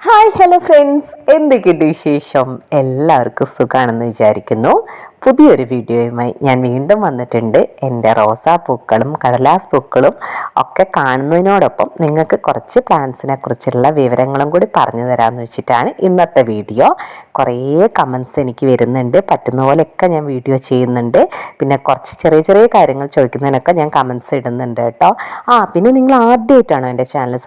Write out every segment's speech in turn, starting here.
Hi hello friends, എന്തൊക്കെയുണ്ട് വിശേഷം? എല്ലാവർക്കും സുഖമാണെന്ന് വിചാരിക്കുന്നു. പുതിയൊരു വീഡിയോയുമായി ഞാൻ വീണ്ടും വന്നിട്ടുണ്ട്. എൻ്റെ റോസാപ്പൂക്കളും കടലാസ് പൂക്കളും ഒക്കെ കാണുന്നതിനോടൊപ്പം നിങ്ങൾക്ക് കുറച്ച് പ്ലാന്റ്സിനെ കുറിച്ചുള്ള വിവരങ്ങളും കൂടി പറഞ്ഞു തരാമെന്ന് വെച്ചിട്ടാണ് ഇന്നത്തെ വീഡിയോ. കുറേ കമൻസ് എനിക്ക് വരുന്നുണ്ട്, പറ്റുന്ന പോലെയൊക്കെ ഞാൻ വീഡിയോ ചെയ്യുന്നുണ്ട്. പിന്നെ കുറച്ച് ചെറിയ ചെറിയ കാര്യങ്ങൾ ചോദിക്കുന്നതിനൊക്കെ ഞാൻ കമൻസ് ഇടുന്നുണ്ട് കേട്ടോ. പിന്നെ നിങ്ങൾ ആദ്യമായിട്ടാണോ എൻ്റെ ചാനൽ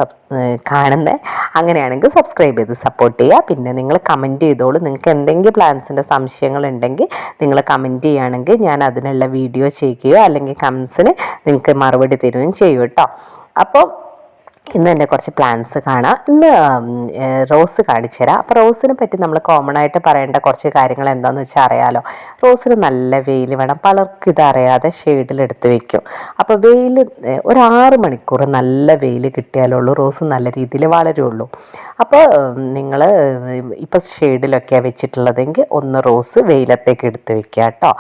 കാണുന്നത്? അങ്ങനെയാണെങ്കിൽ സബ്സ്ക്രൈബ് ചെയ്ത് സപ്പോർട്ട് ചെയ്യുക. പിന്നെ നിങ്ങൾ കമൻറ്റ് ചെയ്തോളൂ. നിങ്ങൾക്ക് എന്തെങ്കിലും പ്ലാൻസിൻ്റെ സംശയങ്ങളുണ്ടെങ്കിൽ നിങ്ങൾ കമൻറ്റ് ചെയ്യുകയാണെങ്കിൽ ഞാൻ അതിനുള്ള വീഡിയോ ചെയ്യുകയോ അല്ലെങ്കിൽ കമൻസിന് നിങ്ങൾക്ക് മറുപടി തരുകയും ചെയ്യും കേട്ടോ. അപ്പോൾ ഇന്ന് എൻ്റെ കുറച്ച് പ്ലാന്റ്സ് കാണാം. ഇന്ന് റോസ് കാണിച്ചു തരാം. അപ്പോൾ റോസിനെ പറ്റി നമ്മൾ കോമൺ ആയിട്ട് പറയേണ്ട കുറച്ച് കാര്യങ്ങൾ എന്താണെന്ന് വെച്ചാൽ അറിയാലോ. റോസിന് നല്ല വെയിൽ വേണം. പലർക്കും ഇതറിയാതെ ഷെയ്ഡിലെടുത്ത് വെക്കും. അപ്പോൾ വെയിൽ ഒരു 6 മണിക്കൂർ നല്ല വെയിൽ കിട്ടിയാലുള്ളൂ റോസ് നല്ല രീതിയിൽ വളരുള്ളൂ. അപ്പോൾ നിങ്ങൾ ഇപ്പോൾ ഷെയ്ഡിലൊക്കെയാണ് വെച്ചിട്ടുള്ളതെങ്കിൽ ഒന്ന് റോസ് വെയിലത്തേക്ക് എടുത്ത് വെക്കുക കേട്ടോ.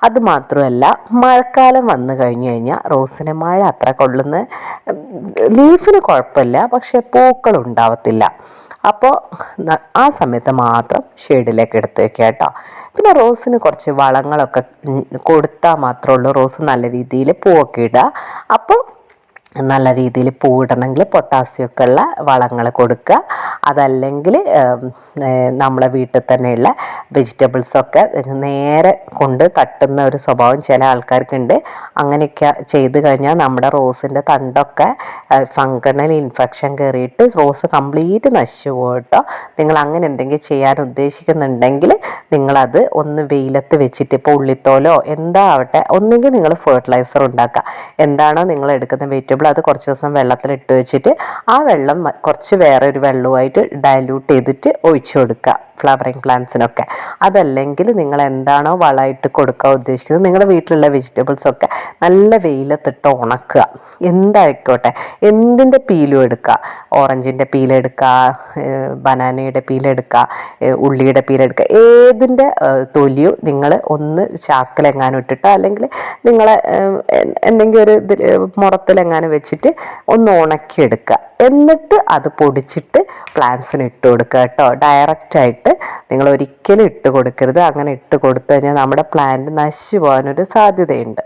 അതുമാത്രമല്ല, മഴക്കാലം വന്നു കഴിഞ്ഞ് കഴിഞ്ഞാൽ റോസിന് മഴ അത്ര കൊള്ളുന്ന ലീഫിന് കുഴപ്പമില്ല, പക്ഷേ പൂക്കൾ ഉണ്ടാവത്തില്ല. അപ്പോൾ ആ സമയത്ത് മാത്രം ഷെയ്ഡിലേക്ക് എടുത്ത് വെക്കുക കേട്ടോ. പിന്നെ റോസിന് കുറച്ച് വളങ്ങളൊക്കെ കൊടുത്താൽ മാത്രമേ ഉള്ളൂ റോസ് നല്ല രീതിയിൽ പൂവൊക്കെ ഇടുക. അപ്പോൾ നല്ല രീതിയിൽ പൂവിടണമെങ്കിൽ പൊട്ടാസ്യമൊക്കെ ഉള്ള വളങ്ങൾ കൊടുക്കുക. അതല്ലെങ്കിൽ നമ്മളെ വീട്ടിൽ തന്നെയുള്ള വെജിറ്റബിൾസൊക്കെ നേരെ കൊണ്ട് തട്ടുന്ന ഒരു സ്വഭാവം ചില ആൾക്കാർക്കുണ്ട്. അങ്ങനെയൊക്കെ ചെയ്ത് കഴിഞ്ഞാൽ നമ്മുടെ റോസിൻ്റെ തണ്ടൊക്കെ ഫംഗണൽ ഇൻഫെക്ഷൻ കയറിയിട്ട് റോസ് കംപ്ലീറ്റ് നശിച്ചു പോകും കേട്ടോ. നിങ്ങൾ അങ്ങനെ എന്തെങ്കിലും ചെയ്യാൻ ഉദ്ദേശിക്കുന്നുണ്ടെങ്കിൽ നിങ്ങളത് ഒന്ന് വെയിലത്ത് വെച്ചിട്ട്, ഇപ്പോൾ ഉള്ളിത്തോലോ എന്താവട്ടെ, ഒന്നെങ്കിൽ നിങ്ങൾ ഫെർട്ടിലൈസർ ഉണ്ടാക്കുക. എന്താണോ നിങ്ങൾ എടുക്കുന്ന വെജിറ്റബിൾ അത് കുറച്ച് ദിവസം വെള്ളത്തിലിട്ട് വെച്ചിട്ട് ആ വെള്ളം കുറച്ച് വേറെ ഒരു വെള്ളവുമായിട്ട് ഡയല്യൂട്ട് ചെയ്തിട്ട് ഒഴിച്ചു കൊടുക്കുക ഫ്ലവറിങ് പ്ലാന്റ്സിനൊക്കെ. അതല്ലെങ്കിൽ നിങ്ങൾ എന്താണോ വളമായിട്ട് കൊടുക്കാൻ ഉദ്ദേശിക്കുന്നത് നിങ്ങളുടെ വീട്ടിലുള്ള വെജിറ്റബിൾസൊക്കെ നല്ല വെയിലത്തിട്ട് ഉണക്കുക. എന്തായിക്കോട്ടെ, എന്തിൻ്റെ പീലും എടുക്കുക. ഓറഞ്ചിൻ്റെ പീലെടുക്കുക, ബനാനയുടെ പീലെടുക്കുക, ഉള്ളിയുടെ പീലെടുക്കുക. ഏതിൻ്റെ തൊലിയും നിങ്ങൾ ഒന്ന് ചാക്കിലെങ്ങാനും ഇട്ടിട്ടോ അല്ലെങ്കിൽ നിങ്ങളെ എന്തെങ്കിലും ഒരു മുറത്തിലെങ്ങാനും വെച്ചിട്ട് ഒന്ന് ഉണക്കിയെടുക്കുക. എന്നിട്ട് അത് പൊടിച്ചിട്ട് പ്ലാന്റ്സിന് ഇട്ട് കൊടുക്കുക കേട്ടോ. ഡയറക്റ്റായിട്ട് നിങ്ങൾ ഒരിക്കലും ഇട്ട് കൊടുക്കരുത്. അങ്ങനെ ഇട്ട് കൊടുത്തു കഴിഞ്ഞാൽ നമ്മുടെ പ്ലാന്റ് നശിച്ചു പോകാനൊരു സാധ്യതയുണ്ട്.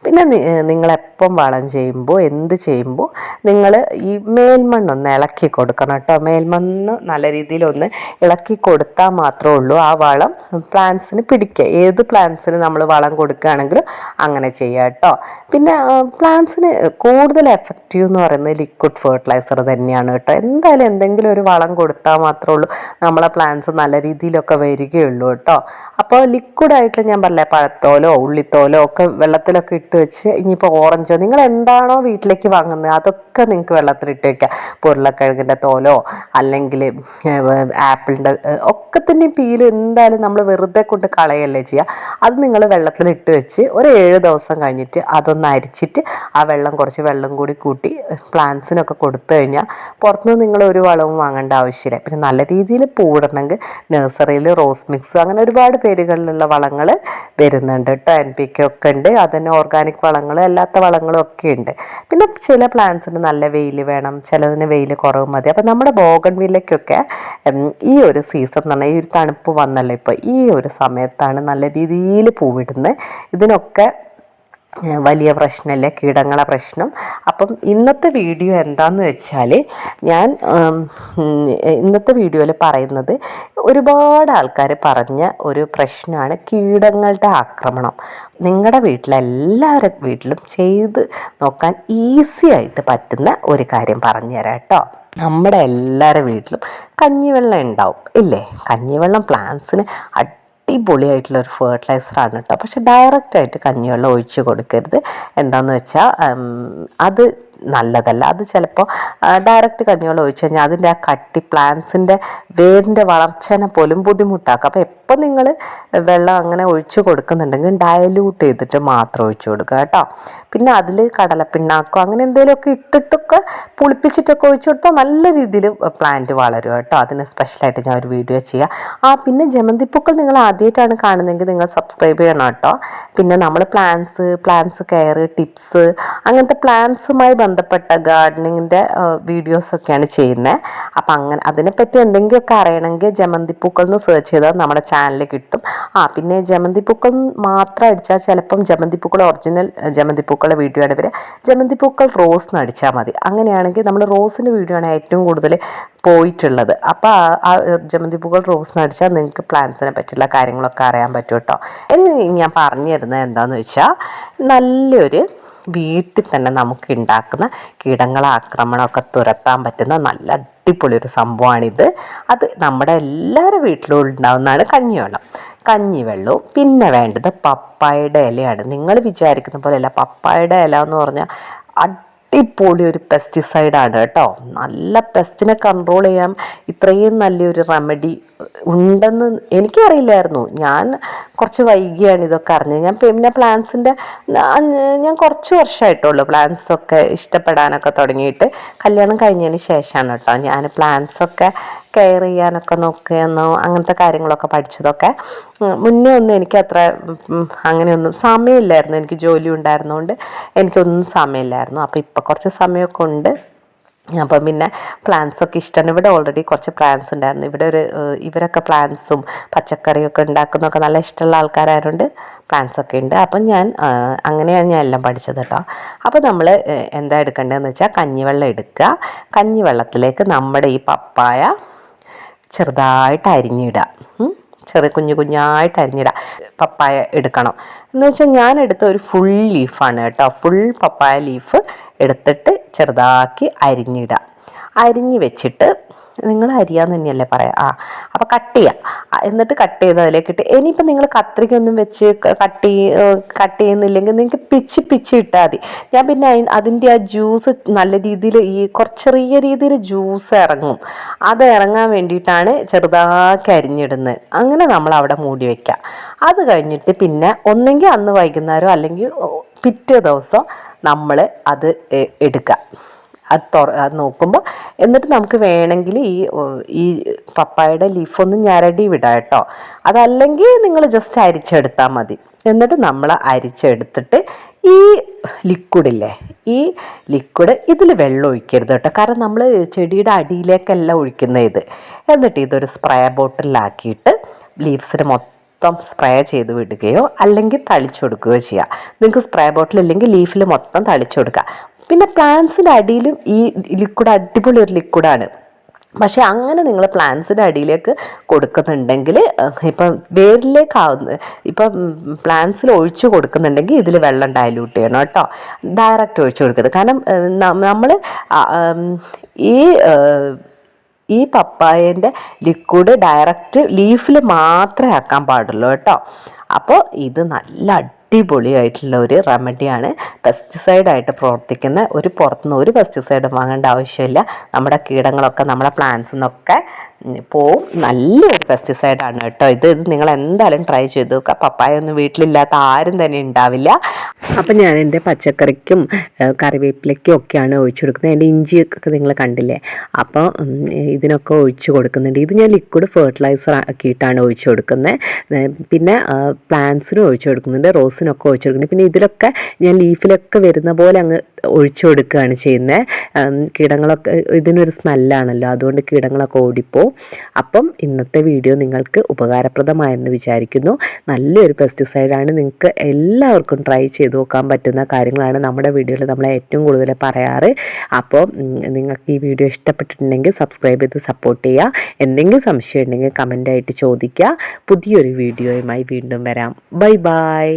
പിന്നെ നിങ്ങളെപ്പം വളം ചെയ്യുമ്പോൾ എന്ത് ചെയ്യുമ്പോൾ നിങ്ങൾ ഈ മേൽമണ്ണൊന്ന് ഇളക്കി കൊടുക്കണം കേട്ടോ. മേൽമണ്ണ് നല്ല രീതിയിലൊന്ന് ഇളക്കി കൊടുത്താൽ മാത്രമേ ഉള്ളൂ ആ വളം പ്ലാന്റ്സിന് പിടിക്കുക. ഏത് പ്ലാന്റ്സിന് നമ്മൾ വളം കൊടുക്കുകയാണെങ്കിലും അങ്ങനെ ചെയ്യുക കേട്ടോ. പിന്നെ പ്ലാന്റ്സിന് കൂടുതൽ എഫക്റ്റീവ് എന്ന് പറയുന്നത് ലിക്വിഡ് ഫെർട്ടിലൈസർ തന്നെയാണ് കേട്ടോ. എന്തായാലും എന്തെങ്കിലും ഒരു വളം കൊടുത്താൽ മാത്രമേ ഉള്ളൂ നമ്മളെ പ്ലാന്റ്സ് നല്ല രീതിയിലൊക്കെ വരികയുള്ളൂ കേട്ടോ. അപ്പോൾ ലിക്വിഡായിട്ട് ഞാൻ പറഞ്ഞില്ലേ, പഴത്തോലോ ഉള്ളിത്തോലോ ഒക്കെ വെള്ളത്തിലൊക്കെ ഇട്ട് വെച്ച്, ഇനിയിപ്പോൾ ഓറഞ്ചോ നിങ്ങൾ എന്താണോ വീട്ടിലേക്ക് വാങ്ങുന്നത് അതൊക്കെ നിങ്ങൾക്ക് വെള്ളത്തിലിട്ട് വയ്ക്കാം. ഉരുളക്കിഴങ്ങിൻ്റെ തോലോ അല്ലെങ്കിൽ ആപ്പിളിൻ്റെ ഒക്കെ തന്നെ പീല് എന്തായാലും നമ്മൾ വെറുതെ കൊണ്ട് കളയല്ലേ ചെയ്യുക. അത് നിങ്ങൾ വെള്ളത്തിലിട്ട് വെച്ച് ഒരു 7 ദിവസം കഴിഞ്ഞിട്ട് അതൊന്ന് അരിച്ചിട്ട് ആ വെള്ളം കുറച്ച് വെള്ളം കൂടി കൂട്ടി പ്ലാന്റ്സിനൊക്കെ കൊടുത്തു കഴിഞ്ഞാൽ പുറത്തുനിന്ന് നിങ്ങൾ ഒരു വളവും വാങ്ങേണ്ട ആവശ്യമില്ല. പിന്നെ നല്ല രീതിയിൽ പൂവിടണമെങ്കിൽ നഴ്സറിയിൽ റോസ് മിക്സ് അങ്ങനെ ഒരുപാട് പേരുകളിലുള്ള വളങ്ങൾ വരുന്നുണ്ട് കേട്ടോ. NPK ഒക്കെ ഉണ്ട്, അതന്നെ ഓർഗാനിക് വളങ്ങൾ അല്ലാത്ത വളങ്ങളും ഒക്കെ ഉണ്ട്. പിന്നെ ചില പ്ലാന്റ്സിന് നല്ല വെയിൽ വേണം, ചിലതിന് വെയിൽ കുറവ് മതി. അപ്പം നമ്മുടെ ബോഗൺവില്ലയ്ക്കൊക്കെ ഈ ഒരു സീസൺ എന്ന് പറഞ്ഞാൽ ഈ ഒരു തണുപ്പ് വന്നല്ലോ ഇപ്പോൾ, ഈ ഒരു സമയത്താണ് നല്ല രീതിയിൽ പൂവിടുന്നത്. ഇതിനൊക്കെ വലിയ പ്രശ്നമില്ല, കീടങ്ങളെ പ്രശ്നം. അപ്പം ഇന്നത്തെ വീഡിയോ എന്താണെന്ന് വെച്ചാൽ ഞാൻ ഇന്നത്തെ വീഡിയോയിൽ പറയുന്നത് ഒരുപാട് ആൾക്കാർ പറഞ്ഞ ഒരു പ്രശ്നമാണ് കീടങ്ങളുടെ ആക്രമണം. നിങ്ങളുടെ വീട്ടിലെല്ലാവരുടെ വീട്ടിലും ചെയ്ത് നോക്കാൻ ഈസി ആയിട്ട് പറ്റുന്ന ഒരു കാര്യം പറഞ്ഞു തരാം കേട്ടോ. നമ്മുടെ എല്ലാവരുടെ വീട്ടിലും കഞ്ഞിവെള്ളം ഉണ്ടാവും ഇല്ലേ? കഞ്ഞിവെള്ളം പ്ലാന്റ്സിന് അടിപൊളിയായിട്ടുള്ളൊരു ഫെർട്ടിലൈസറാണ് കേട്ടോ. പക്ഷെ ഡയറക്റ്റായിട്ട് കഞ്ഞിവെള്ളം ഒഴിച്ച് കൊടുക്കരുത്. എന്താണെന്ന് വെച്ചാൽ അത് നല്ലതല്ല. അത് ചിലപ്പോൾ ഡയറക്റ്റ് കഞ്ഞിവെള്ളം ഒഴിച്ച് കഴിഞ്ഞാൽ അതിൻ്റെ ആ കട്ടി പ്ലാന്റ്സിൻ്റെ വേരിൻ്റെ വളർച്ചേനെ പോലും ബുദ്ധിമുട്ടാക്കും. അപ്പോൾ എപ്പോൾ നിങ്ങൾ വെള്ളം അങ്ങനെ ഒഴിച്ച് കൊടുക്കുന്നുണ്ടെങ്കിൽ ഡയലൂട്ട് ചെയ്തിട്ട് മാത്രം ഒഴിച്ച് കൊടുക്കുക കേട്ടോ. പിന്നെ അതിൽ കടലപ്പിണ്ണാക്കോ അങ്ങനെ എന്തെങ്കിലുമൊക്കെ ഇട്ടിട്ടൊക്കെ പുളിപ്പിച്ചിട്ടൊക്കെ ഒഴിച്ച് കൊടുത്താൽ നല്ല രീതിയിൽ പ്ലാന്റ് വളരും കേട്ടോ. അതിന് സ്പെഷ്യലായിട്ട് ഞാൻ ഒരു വീഡിയോ ചെയ്യാം. പിന്നെ ജമന്തിപ്പൂക്കൾ നിങ്ങൾ ആദ്യമായിട്ടാണ് കാണുന്നതെങ്കിൽ നിങ്ങൾ സബ്സ്ക്രൈബ് ചെയ്യണം കേട്ടോ. പിന്നെ നമ്മൾ പ്ലാന്റ്സ് കെയർ ടിപ്സ് അങ്ങനത്തെ പ്ലാന്റ്സുമായി ബന്ധപ്പെട്ട ഗാർഡനിങ്ങിൻ്റെ വീഡിയോസൊക്കെയാണ് ചെയ്യുന്നത്. അപ്പം അങ്ങനെ അതിനെപ്പറ്റി എന്തെങ്കിലുമൊക്കെ അറിയണമെങ്കിൽ ജമന്തിപ്പൂക്കൾ എന്ന് സെർച്ച് ചെയ്താൽ നമ്മുടെ ചാനലിൽ കിട്ടും. പിന്നെ ജമന്തിപ്പൂക്കൾ മാത്രം അടിച്ചാൽ ചിലപ്പം ജമന്തിപ്പൂക്കൾ ഒറിജിനൽ ജമന്തിപ്പൂക്കളുടെ വീഡിയോ ആണ് വരിക. ജമന്തിപ്പൂക്കൾ റോസ് എന്ന് അടിച്ചാൽ മതി. അങ്ങനെയാണെങ്കിൽ നമ്മൾ റോസിൻ്റെ വീഡിയോ ആണ് ഏറ്റവും കൂടുതൽ പോയിട്ടുള്ളത്. അപ്പോൾ ആ ജമന്തിപ്പൂക്കൾ റോസ് എന്ന് അടിച്ചാൽ നിങ്ങൾക്ക് പ്ലാന്റ്സിനെ പറ്റിയുള്ള കാര്യങ്ങളൊക്കെ അറിയാൻ പറ്റും കേട്ടോ. ഇനി ഞാൻ പറഞ്ഞു തരുന്നത് എന്താണെന്ന് വെച്ചാൽ, നല്ലൊരു വീട്ടിൽ തന്നെ നമുക്ക് ഉണ്ടാക്കുന്ന കീടങ്ങളെ ആക്രമണമൊക്കെ തുരത്താൻ പറ്റുന്ന നല്ല അടിപൊളി ഒരു സംഭവമാണിത്. അത് നമ്മുടെ എല്ലാവരുടെ വീട്ടിലും ഉണ്ടാകുന്നതാണ് കഞ്ഞിവെള്ളവും. പിന്നെ വേണ്ടത് പപ്പായയുടെ ഇലയാണ്. നിങ്ങൾ വിചാരിക്കുന്ന പോലെയല്ല, പപ്പായയുടെ ഇല എന്ന് പറഞ്ഞാൽ അടിപൊളി ഒരു പെസ്റ്റിസൈഡാണ് കേട്ടോ. നല്ല പെസ്റ്റിനെ കൺട്രോൾ ചെയ്യാൻ ഇത്രയും നല്ലൊരു റെമഡി ഉണ്ടെന്ന് എനിക്കറിയില്ലായിരുന്നു. ഞാൻ കുറച്ച് വൈകിയാണ് ഇതൊക്കെ അറിഞ്ഞത്. ഞാൻ പിന്നെ പ്ലാന്റ്സിൻ്റെ ഞാൻ കുറച്ച് വർഷമായിട്ടുള്ളൂ പ്ലാന്റ്സൊക്കെ ഇഷ്ടപ്പെടാനൊക്കെ തുടങ്ങിയിട്ട്. കല്യാണം കഴിഞ്ഞതിന് ശേഷമാണ് കേട്ടോ ഞാൻ പ്ലാന്റ്സൊക്കെ കെയർ ചെയ്യാനൊക്കെ നോക്കിയെന്നോ അങ്ങനത്തെ കാര്യങ്ങളൊക്കെ പഠിച്ചതൊക്കെ. മുന്നേ ഒന്നും എനിക്കത്ര അങ്ങനെയൊന്നും സമയമില്ലായിരുന്നു. എനിക്ക് ജോലി ഉണ്ടായിരുന്നതുകൊണ്ട് എനിക്കൊന്നും സമയമില്ലായിരുന്നു. അപ്പോൾ ഇപ്പോൾ കുറച്ച് സമയമൊക്കെ ഉണ്ട്. അപ്പം പിന്നെ പ്ലാന്റ്സൊക്കെ ഇഷ്ടമാണ്. ഇവിടെ ഓൾറെഡി കുറച്ച് പ്ലാന്റ്സ് ഉണ്ടായിരുന്നു. ഇവിടെ ഇവരൊക്കെ പ്ലാന്റ്സും പച്ചക്കറിയൊക്കെ ഉണ്ടാക്കുന്നതൊക്കെ നല്ല ഇഷ്ടമുള്ള ആൾക്കാരായതുകൊണ്ട് പ്ലാന്റ്സൊക്കെ ഉണ്ട്. അപ്പം അങ്ങനെയാണ് ഞാൻ എല്ലാം പഠിച്ചത് കേട്ടോ. അപ്പോൾ നമ്മൾ എന്താ എടുക്കേണ്ടതെന്ന് വെച്ചാൽ, കഞ്ഞിവെള്ളം എടുക്കുക. കഞ്ഞിവെള്ളത്തിലേക്ക് നമ്മുടെ ഈ പപ്പായ ചെറുതായിട്ട് അരിഞ്ഞിടുക. കുഞ്ഞായിട്ട് അരിഞ്ഞിടുക. പപ്പായ എടുക്കണം എന്ന് വെച്ചാൽ ഞാൻ എടുത്ത ഒരു ഫുൾ ലീഫാണ് കേട്ടോ. ഫുൾ പപ്പായ ലീഫ് എടുത്തിട്ട് ചെറുതാക്കി അരിഞ്ഞ് വെച്ചിട്ട്, നിങ്ങൾ അരിയാന്ന് തന്നെയല്ലേ പറയാം. അപ്പോൾ കട്ട് ചെയ്യുക. എന്നിട്ട് കട്ട് ചെയ്ത് അതിലേക്കിട്ട്, ഇനിയിപ്പോൾ നിങ്ങൾ കത്രികയൊന്നും വെച്ച് കട്ട് ചെയ്യുന്നില്ലെങ്കിൽ നിങ്ങൾക്ക് പിച്ച് ഇട്ടാൽ മതി. ഞാൻ പിന്നെ അതിൻ്റെ ആ ജ്യൂസ് നല്ല രീതിയിൽ ചെറിയ രീതിയിൽ ജ്യൂസ് ഇറങ്ങും. അത് ഇറങ്ങാൻ വേണ്ടിയിട്ടാണ് ചെറുതാക്കി അരിഞ്ഞിടുന്നത്. അങ്ങനെ നമ്മൾ അവിടെ മൂടി വയ്ക്കുക. അത് കഴിഞ്ഞിട്ട് പിന്നെ ഒന്നെങ്കിൽ അന്ന് വൈകുന്നേരം അല്ലെങ്കിൽ പിറ്റേ ദിവസം നമ്മൾ അത് എടുക്കുക. അത് നോക്കുമ്പോൾ, എന്നിട്ട് നമുക്ക് വേണമെങ്കിൽ ഈ പപ്പായയുടെ ലീഫൊന്ന് ഞരടി വിടാം കേട്ടോ. അതല്ലെങ്കിൽ നിങ്ങൾ ജസ്റ്റ് അരിച്ചെടുത്താൽ മതി. എന്നിട്ട് നമ്മൾ അരിച്ചെടുത്തിട്ട് ഈ ലിക്വിഡില്ലേ, ഈ ലിക്വിഡ് ഇതിൽ വെള്ളം ഒഴിക്കരുത് കേട്ടോ. കാരണം നമ്മൾ ചെടിയുടെ അടിയിലേക്കല്ല ഒഴിക്കുന്ന ഇത്. എന്നിട്ട് ഇതൊരു സ്പ്രേ ബോട്ടിലാക്കിയിട്ട് ലീവ്സിന് മൊത്തം സ്പ്രേ ചെയ്ത് വിടുകയോ അല്ലെങ്കിൽ തളിച്ചു കൊടുക്കുകയോ ചെയ്യുക. നിങ്ങൾക്ക് സ്പ്രേ ബോട്ടിൽ ഇല്ലെങ്കിൽ ലീഫിൽ മൊത്തം തളിച്ചു കൊടുക്കുക. പിന്നെ പ്ലാന്റ്സിൻ്റെ അടിയിലും ഈ ലിക്വിഡ് അടിപൊളി ഒരു ലിക്വിഡാണ്. പക്ഷേ അങ്ങനെ നിങ്ങൾ പ്ലാന്റ്സിൻ്റെ അടിയിലേക്ക് കൊടുക്കുന്നുണ്ടെങ്കിൽ, ഇപ്പം വേരിലേക്കാവുന്ന ഇപ്പം പ്ലാന്റ്സിൽ ഒഴിച്ചു കൊടുക്കുന്നുണ്ടെങ്കിൽ ഇതിൽ വെള്ളം ഡയലൂട്ട് ചെയ്യണം കേട്ടോ. ഡയറക്റ്റ് ഒഴിച്ചു കൊടുക്കരുത്. കാരണം നമ്മൾ ഈ പപ്പായൻ്റെ ലിക്വിഡ് ഡയറക്റ്റ് ലീഫിൽ മാത്രമേ ആക്കാൻ പാടുള്ളൂ കേട്ടോ. അപ്പോൾ ഇത് നല്ല അടിപൊളിയായിട്ടുള്ള ഒരു റെമഡിയാണ്. പെസ്റ്റിസൈഡായിട്ട് പ്രവർത്തിക്കുന്ന പുറത്തുനിന്ന് ഒരു പെസ്റ്റിസൈഡും വാങ്ങേണ്ട ആവശ്യമില്ല. നമ്മുടെ കീടങ്ങളൊക്കെ നമ്മുടെ പ്ലാന്റ്സിൽ നിന്നൊക്കെ പോവും. നല്ലൊരു പെസ്റ്റിസൈഡാണ് കേട്ടോ ഇത്. നിങ്ങൾ എന്തായാലും ട്രൈ ചെയ്ത് നോക്കുക. പപ്പായ ഒന്നും വീട്ടിലില്ലാത്ത ആരും തന്നെ ഉണ്ടാവില്ല. അപ്പം ഞാൻ എൻ്റെ പച്ചക്കറിക്കും കറിവേപ്പിലയ്ക്കും ഒക്കെയാണ് ഒഴിച്ചു കൊടുക്കുന്നത്. എൻ്റെ ഇഞ്ചിയൊക്കെ നിങ്ങൾ കണ്ടില്ലേ. അപ്പോൾ ഇതിനൊക്കെ ഒഴിച്ചു കൊടുക്കുന്നുണ്ട്. ഇത് ഞാൻ ലിക്വിഡ് ഫെർട്ടിലൈസർ ആക്കിയിട്ടാണ് ഒഴിച്ചു കൊടുക്കുന്നത്. പിന്നെ പ്ലാന്റ്സിനും ഒഴിച്ചു കൊടുക്കുന്നുണ്ട്, റോസിനൊക്കെ ഒഴിച്ചു കൊടുക്കുന്നുണ്ട്. പിന്നെ ഇതിലൊക്കെ ഞാൻ ലീഫിലൊക്കെ വരുന്ന പോലെ അങ്ങ് ഒഴിച്ചു കൊടുക്കുകയാണ് ചെയ്യുന്നത്. കീടങ്ങളൊക്കെ, ഇതിനൊരു സ്മെല്ലാണല്ലോ, അതുകൊണ്ട് കീടങ്ങളൊക്കെ ഓടിപ്പോവും. അപ്പം ഇന്നത്തെ വീഡിയോ നിങ്ങൾക്ക് ഉപകാരപ്രദമായെന്ന് വിചാരിക്കുന്നു. നല്ലൊരു പെസ്റ്റിസൈഡാണ്. നിങ്ങൾക്ക് എല്ലാവർക്കും ട്രൈ ചെയ്ത് നോക്കാൻ പറ്റുന്ന കാര്യങ്ങളാണ് നമ്മുടെ വീഡിയോയിൽ നമ്മൾ ഏറ്റവും കൂടുതൽ പറയാറ്. അപ്പോൾ നിങ്ങൾക്ക് ഈ വീഡിയോ ഇഷ്ടപ്പെട്ടിട്ടുണ്ടെങ്കിൽ സബ്സ്ക്രൈബ് ചെയ്ത് സപ്പോർട്ട് ചെയ്യുക. എന്തെങ്കിലും സംശയം ഉണ്ടെങ്കിൽ കമൻ്റായിട്ട് ചോദിക്കുക. പുതിയൊരു വീഡിയോയുമായി വീണ്ടും വരാം. Bye bye.